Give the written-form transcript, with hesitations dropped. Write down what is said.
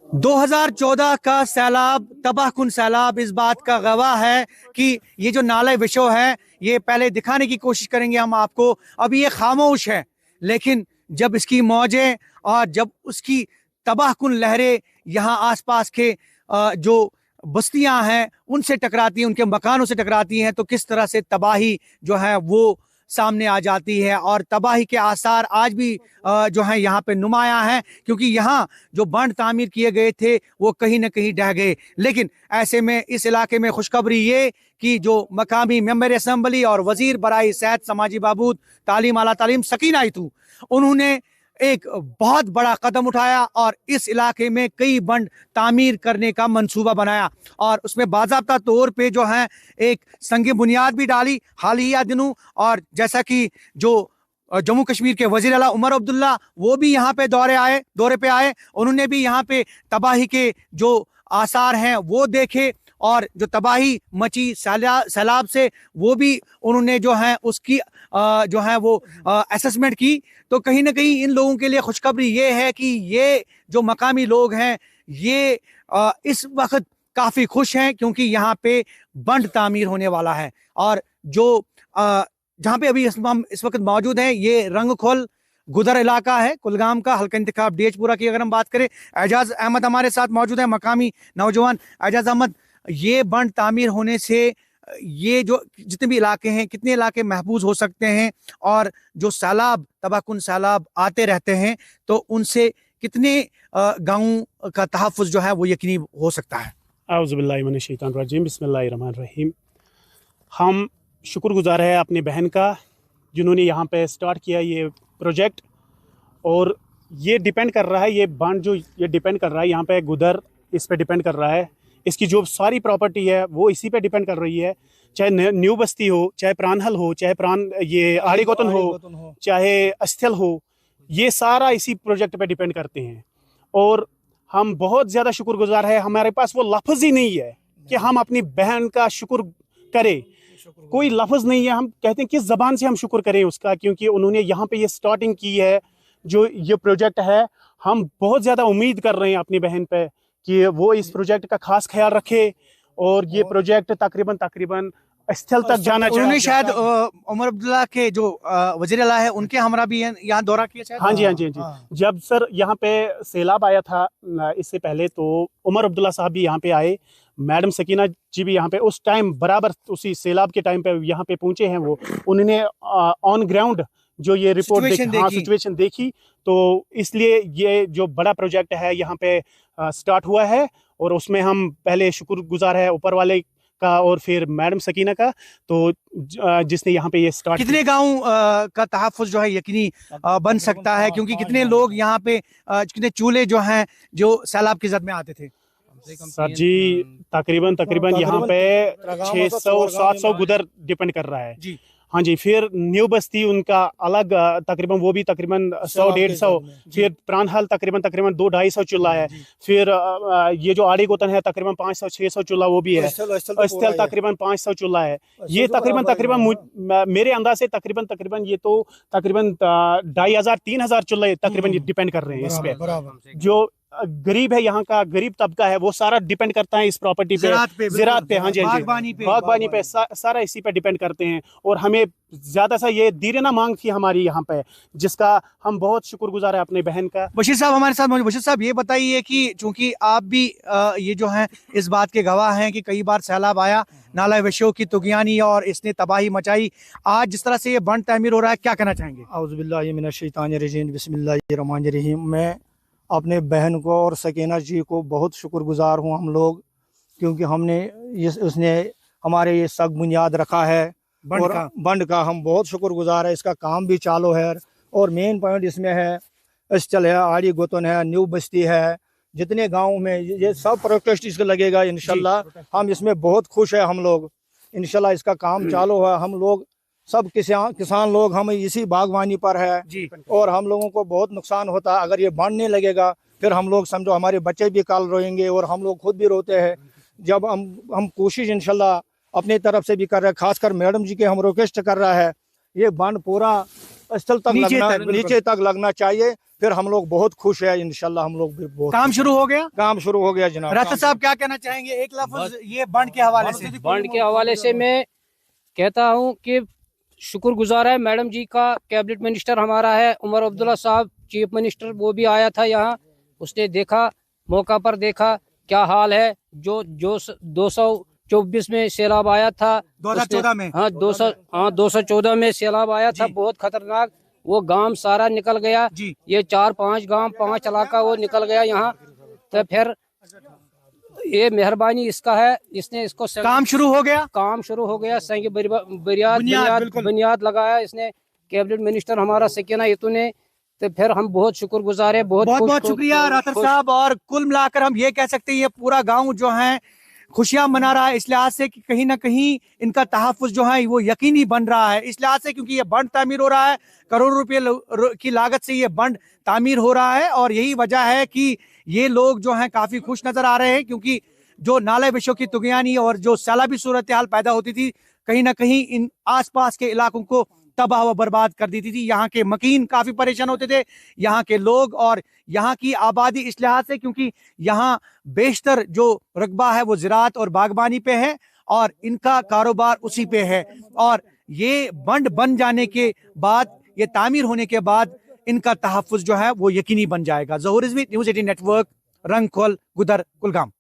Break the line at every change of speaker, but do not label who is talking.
2014 का सैलाब, तबाहकुन सैलाब इस बात का गवाह है कि ये जो नाले विशो है, ये पहले दिखाने की कोशिश करेंगे हम आपको, अभी ये खामोश है, लेकिन जब इसकी मौजें और जब उसकी तबाहकुन लहरें यहाँ आसपास के जो बस्तियां हैं उनसे टकराती हैं, उनके मकानों से टकराती हैं, तो किस तरह से तबाही जो है वो सामने आ जाती है। और तबाही के आसार आज भी जो है यहाँ पे नुमाया है, क्योंकि यहाँ जो बंद तामीर किए गए थे वो कहीं ना कहीं ढह गए। लेकिन ऐसे में इस इलाके में खुशखबरी ये कि जो मकामी मेंबर असम्बली और वजीर बराई सेहत, समाजी बहबूद, तालीम, आला तालीम सकीना आयतू, उन्होंने एक बहुत बड़ा कदम उठाया और इस इलाके में कई बंद तामीर करने का मंसूबा बनाया और उसमें बाज़ाब्ता तौर पे जो है एक संग बुनियाद भी डाली हालिया दिनों। और जैसा कि जो जम्मू कश्मीर के वजीर आला उमर अब्दुल्ला, वो भी यहाँ पे दौरे पे आए, उन्होंने भी यहाँ पे तबाही के जो आसार हैं वो देखे और जो तबाही मची सैलाब से वो भी उन्होंने जो है उसकी जो है वो असेसमेंट की। तो कहीं ना कहीं इन लोगों के लिए खुशखबरी ये है कि ये जो मकामी लोग हैं ये इस वक्त काफ़ी खुश हैं, क्योंकि यहाँ पे बंद तामीर होने वाला है। और जो जहाँ पे अभी हम इस वक्त मौजूद हैं, ये रंगखोल गुदर इलाका है, कुलगाम का हल्का इंतखाब डेजपुरा की अगर हम बात करें। एजाज अहमद हमारे साथ मौजूद है, मकामी नौजवान। एजाज अहमद, ये बंद तामीर होने से ये जो जितने भी इलाके हैं, कितने इलाके महफूज हो सकते हैं, और जो सैलाब, तबाहकुन सैलाब आते रहते हैं तो उनसे कितने गाँव का तहफ़्फ़ुज़ जो है वो यकीनी हो सकता है?
आउज़ुबिल्लाहि मिनश्शैतानिर्रजीम, बिस्मिल्लाहिर्रहमानिर्रहीम। हम शुक्रगुजार है अपनी बहन का जिन्होंने यहाँ पे स्टार्ट किया ये प्रोजेक्ट। और ये डिपेंड कर रहा है, ये बांध जो ये डिपेंड कर रहा है यहाँ पे गुदर, इस पे डिपेंड कर रहा है। इसकी जो सारी प्रॉपर्टी है वो इसी पे डिपेंड कर रही है, चाहे न्यू बस्ती हो, चाहे प्राणहल हो, चाहे ये आड़ी गोतन हो, चाहे अस्थल हो, ये सारा इसी प्रोजेक्ट पे डिपेंड करते हैं। और हम बहुत ज़्यादा शुक्रगुजार है, हमारे पास वो लफ्ज़ ही नहीं है कि हम अपनी बहन का शुक्र करें, कोई लफ्ज़ नहीं है। हम कहते हैं किस ज़बान से हम शुक्र करें उसका, क्योंकि उन्होंने यहाँ पे ये स्टार्टिंग की है, जो ये प्रोजेक्ट है। हम बहुत ज़्यादा उम्मीद कर रहे हैं अपनी बहन पे कि वो इस प्रोजेक्ट का खास ख्याल रखे और ये प्रोजेक्ट तकरीबन स्थल तक जाना चाहिए।
उन्होंने शायद उमर अब्दुल्ला के जो वज़ीर आला है उनके हमरा भी यहाँ दौरा किया शायद।
हाँ जी। जब सर यहाँ पे सैलाब आया था इससे पहले, तो उमर अब्दुल्ला साहब भी यहाँ पे आए, मैडम सकीना जी भी यहाँ पे उस टाइम बराबर उसी सैलाब के टाइम पे यहाँ पे पहुंचे हैं। वो उन्होंने ऑन ग्राउंड जो ये रिपोर्ट सिचुएशन देखी, तो इसलिए ये जो बड़ा प्रोजेक्ट है यहाँ पे स्टार्ट हुआ है। और उसमें हम पहले शुक्रगुजार है ऊपर वाले का और फिर मैडम सकीना का, तो जिसने यहाँ पे ये स्टार्ट।
कितने गाँव का तहफ़्फ़ुज़ जो है यकीनी बन सकता है, क्योंकि कितने लोग यहाँ पे कितने चूल्हे जो हैं जो सैलाब की जद में आते थे?
सर जी तकरीबन यहाँ पे 600-700 गुदर डिपेंड कर रहा है जी। हाँ जी, फिर न्यू बस्ती उनका अलग, तकरीबन वो भी तकरीबन 100-150, फिर प्राणहल तकरीबन 200-250 चूल्हा है। फिर ये जो आड़ी गोतन है तकरीबन 500-600 चूल्हा वो भी है। अस्थल तकरीबन 500 चूल्हा है। ये तकरीबन मेरे अंदाज से तकरीबन ये तो तकरीबन 2500-3000 चूल्हे तकरीबन डिपेंड कर रहे हैं इस पे। जो गरीब है, यहाँ का गरीब तबका है, वो सारा डिपेंड करता है इस प्रॉपर्टी पे, ज़राअत पे, हाँ जी, बागबानी पे सारा इसी पे डिपेंड करते हैं। और हमें ज़्यादा सा ये दीरेना मांग थी हमारी यहाँ पे, जिसका हम बहुत शुक्रगुजार है अपने बहन का।
बशीर साहब हमारे साथ मौजूद। बशीर साहब, ये बताइए कि चूंकि आप भी ये जो है इस बात के गवाह हैं कि कई बार सैलाब आया, नाला विशो की तुगयानी और इसने तबाही मचाई, आज जिस तरह से ये बंद तामीर हो रहा है, क्या कहना चाहेंगे?
औज़ुबिल्लाहि मिनश्शैतानिर्रजीम, बिस्मिल्लाहिर्रहमानिर्रहीम। मैं अपने बहन को और सकीना जी को बहुत शुक्रगुजार हूँ हम लोग, क्योंकि हमने उसने हमारे ये सग बुनियाद रखा है बंड का हम बहुत शुक्रगुजार है। इसका काम भी चालू है और मेन पॉइंट इसमें है अस्थल है, आड़ी गोतन है, न्यू बस्ती है, जितने गाँव में ये सब प्रोटेस्ट इसका लगेगा इंशाल्लाह। हम इसमें बहुत खुश है हम लोग, इंशाल्लाह इसका काम चालू है। हम लोग सब किसान लोग हम इसी बागवानी पर है जी। और हम लोगों को बहुत नुकसान होता है अगर ये बढ़ने लगेगा, फिर हम लोग समझो हमारे बच्चे भी कल रोएंगे और हम लोग खुद भी रोते हैं। जब हम कोशिश इंशाल्लाह अपनी तरफ से भी कर रहे हैं, खासकर मैडम जी के हम रिक्वेस्ट कर रहा है ये बंद पूरा स्थल तक
नीचे
लगना,
तक, बिल्कुल।
नीचे तक लगना चाहिए। फिर हम लोग बहुत खुश है, इंशाल्लाह हम लोग भी बहुत
काम शुरू हो गया।
काम शुरू हो गया जनाब।
रास्ता साहब क्या कहना चाहेंगे एक लफ्ज ये बंद के हवाले से?
बंड के हवाले से मैं कहता हूं कि शुक्रगुजार है मैडम जी का। कैबिनेट मिनिस्टर हमारा है उमर अब्दुल्ला साहब, चीफ मिनिस्टर, वो भी आया था यहाँ, उसने देखा, मौका पर देखा क्या हाल है। जो 224 में सैलाब आया था
2014 में,
हाँ 214 में सैलाब आया था, बहुत खतरनाक। वो गांव सारा निकल गया
जी।
ये 4-5 गांव 5 इलाका वो निकल गया यहाँ। तो फिर ये मेहरबानी इसका है, इसने इसको
काम शुरू हो गया।
काम शुरू हो गया। संग
बिल्कुल।
बुनियाद लगाया इसने कैबिनेट मिनिस्टर हमारा सकीना यतू ने। तो फिर हम बहुत शुक्रगुजार है, बहुत
बहुत शुक्रिया रातर साहब। और कुल मिलाकर हम ये कह सकते हैं ये पूरा गांव जो है खुशियां मना रहा है इस लिहाज से कि कहीं ना कहीं इनका तहफ़्फ़ुज़ जो है वो यकीनी बन रहा है। इस लिहाज से क्योंकि ये बंद तामीर हो रहा है, करोड़ों रुपए की लागत से ये बंद तामीर हो रहा है। और यही वजह है कि ये लोग जो हैं काफ़ी खुश नज़र आ रहे हैं, क्योंकि जो नाले विशों की तुगयानी और जो सैलाबी सूरत हाल पैदा होती थी कहीं ना कहीं इन आसपास के इलाकों को तबाह व बर्बाद कर देती थी। यहाँ के मकीन काफ़ी परेशान होते थे, यहाँ के लोग और यहाँ की आबादी इस लिहाज से क्योंकि यहाँ बेशतर जो रकबा है वो ज़राअत और बागबानी पे है और इनका कारोबार उसी पे है। और ये बंड बन जाने के बाद, ये तामीर होने के बाद इनका तहफ़्फ़ुज़ जो है वो यकीनी बन जाएगा। ज़हूर रिज़वी, न्यूज़ 18 नेटवर्क, रंगखोल, गुदर, कुलगाम।